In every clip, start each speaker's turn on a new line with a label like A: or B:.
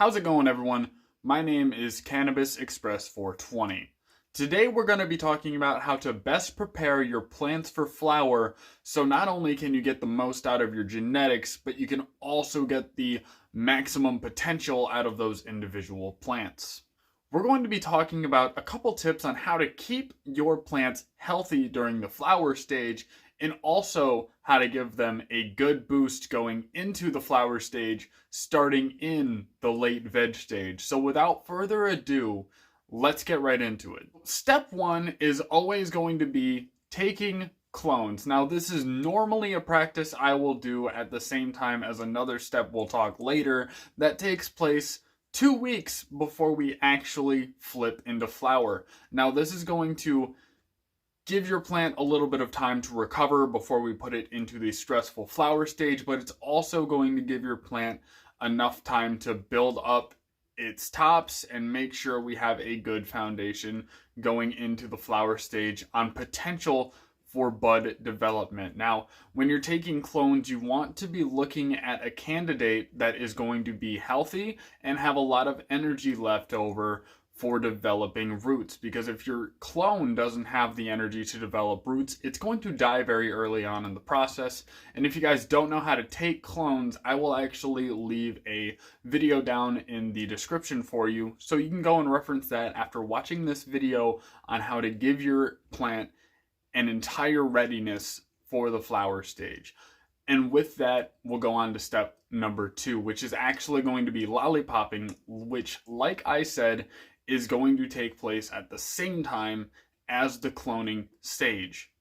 A: How's it going, everyone? My name is Cannabis Express 420. Today we're going to be talking about how to best prepare your plants for flower, so not only can you get the most out of your genetics, but you can also get the maximum potential out of those individual plants. We're going to be talking about a couple tips on how to keep your plants healthy during the flower stage, and also how to give them a good boost going into the flower stage, starting in the late veg stage. So without further ado, let's get right into it. Step one is always going to be taking clones. Now, this is normally a practice I will do at the same time as another step we'll talk later that takes place 2 weeks before we actually flip into flower. Now, this is going to give your plant a little bit of time to recover before we put it into the stressful flower stage, but it's also going to give your plant enough time to build up its tops and make sure we have a good foundation going into the flower stage on potential for bud development. Now, when you're taking clones, you want to be looking at a candidate that is going to be healthy and have a lot of energy left over for developing roots, because if your clone doesn't have the energy to develop roots, it's going to die very early on in the process. And if you guys don't know how to take clones, I will actually leave a video down in the description for you, so you can go and reference that after watching this video on how to give your plant an entire readiness for the flower stage. And with that, we'll go on to step number 2, which is actually going to be lollipopping, which, like I said, is going to take place at the same time as the cloning stage.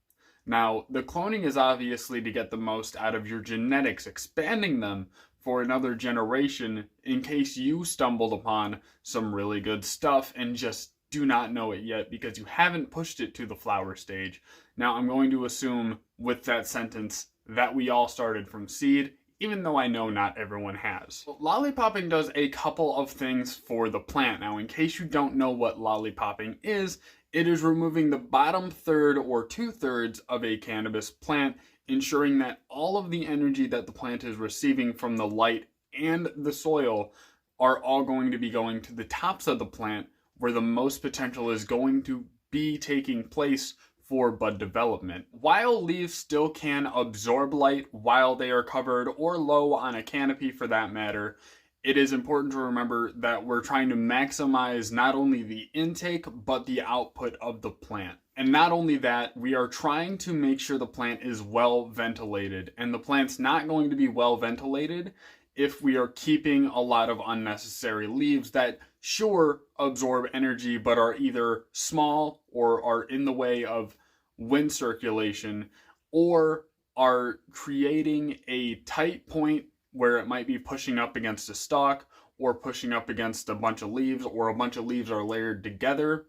A: Now, the cloning is obviously to get the most out of your genetics, expanding them for another generation in case you stumbled upon some really good stuff and just do not know it yet because you haven't pushed it to the flower stage. Now, I'm going to assume with that sentence that we all started from seed, even though I know not everyone has. Lollipopping does a couple of things for the plant. Now, in case you don't know what lollipopping is, it is removing the bottom third or 2/3 of a cannabis plant, ensuring that all of the energy that the plant is receiving from the light and the soil are all going to be going to the tops of the plant, where the most potential is going to be taking place for bud development. While leaves still can absorb light while they are covered or low on a canopy for that matter, it is important to remember that we're trying to maximize not only the intake but the output of the plant. And not only that, we are trying to make sure the plant is well ventilated, and the plant's not going to be well ventilated if we are keeping a lot of unnecessary leaves that sure absorb energy but are either small or are in the way of wind circulation or are creating a tight point where it might be pushing up against a stalk or pushing up against a bunch of leaves, or a bunch of leaves are layered together,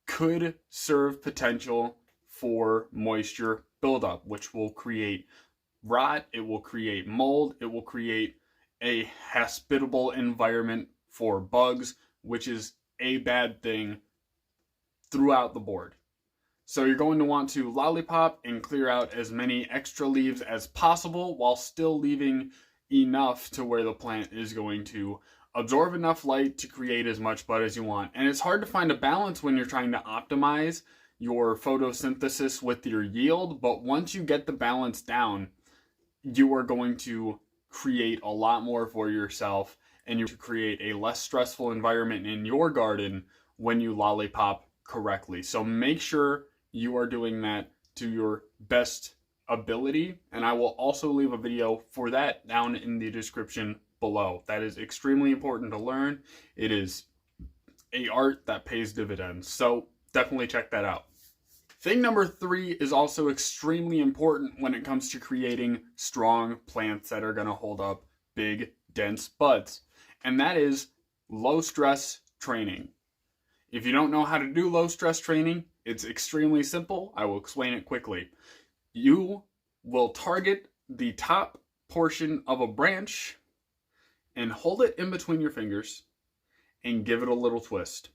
A: could serve potential for moisture buildup, which will create rot, it will create mold, it will create a hospitable environment for bugs, which is a bad thing throughout the board. So you're going to want to lollipop and clear out as many extra leaves as possible while still leaving enough to where the plant is going to absorb enough light to create as much bud as you want. And it's hard to find a balance when you're trying to optimize your photosynthesis with your yield, but once you get the balance down, you are going to create a lot more for yourself, and you create a less stressful environment in your garden when you lollipop correctly. So make sure you are doing that to your best ability, and I will also leave a video for that down in the description below. That is extremely important to learn. It is an art that pays dividends, so definitely check that out. Thing number 3 is also extremely important when it comes to creating strong plants that are going to hold up big, dense buds, and that is low stress training. If you don't know how to do low stress training, it's extremely simple. I will explain it quickly. You will target the top portion of a branch and hold it in between your fingers and give it a little twist.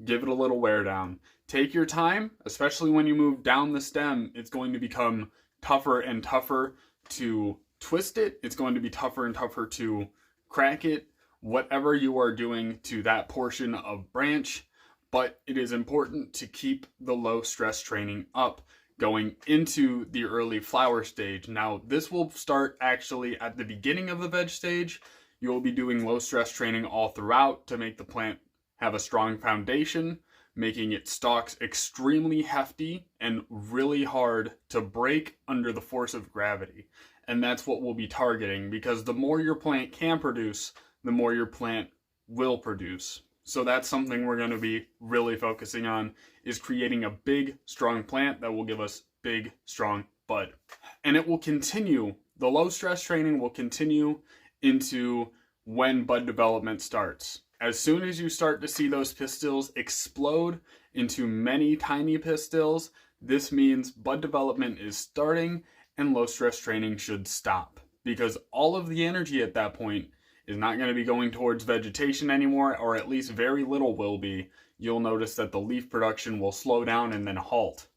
A: Give it a little wear down. Take your time, especially when you move down the stem. It's going to become tougher and tougher to twist it. It's going to be tougher and tougher to crack it whatever you are doing to that portion of branch, but it is important to keep the low stress training up going into the early flower stage. Now, this will start actually at the beginning of the veg stage. You will be doing low stress training all throughout to make the plant have a strong foundation, making its stalks extremely hefty and really hard to break under the force of gravity. And that's what we'll be targeting, because the more your plant can produce, the more your plant will produce. So that's something we're going to be really focusing on, is creating a big, strong plant that will give us big, strong bud. And it will continue, the low stress training will continue into when bud development starts. As soon as you start to see those pistils explode into many tiny pistils, this means bud development is starting and low stress training should stop, because all of the energy at that point is not going to be going towards vegetation anymore, or at least very little will be. You'll notice that the leaf production will slow down and then halt.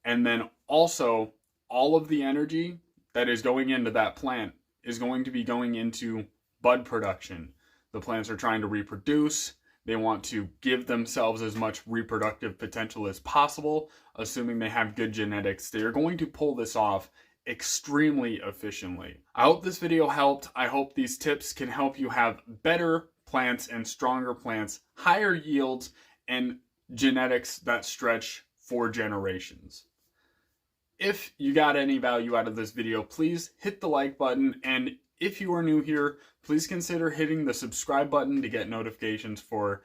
A: And then also, all of the energy that is going into that plant is going to be going into bud production. The plants are trying to reproduce. They want to give themselves as much reproductive potential as possible, assuming they have good genetics. They are going to pull this off extremely efficiently. I hope this video helped. I hope these tips can help you have better plants and stronger plants, higher yields, and genetics that stretch for generations. If you got any value out of this video, please hit the like button, and if you are new here, please consider hitting the subscribe button to get notifications for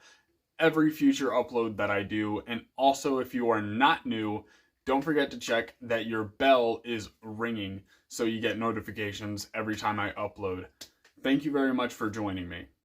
A: every future upload that I do. And also, if you are not new, don't forget to check that your bell is ringing so you get notifications every time I upload. Thank you very much for joining me.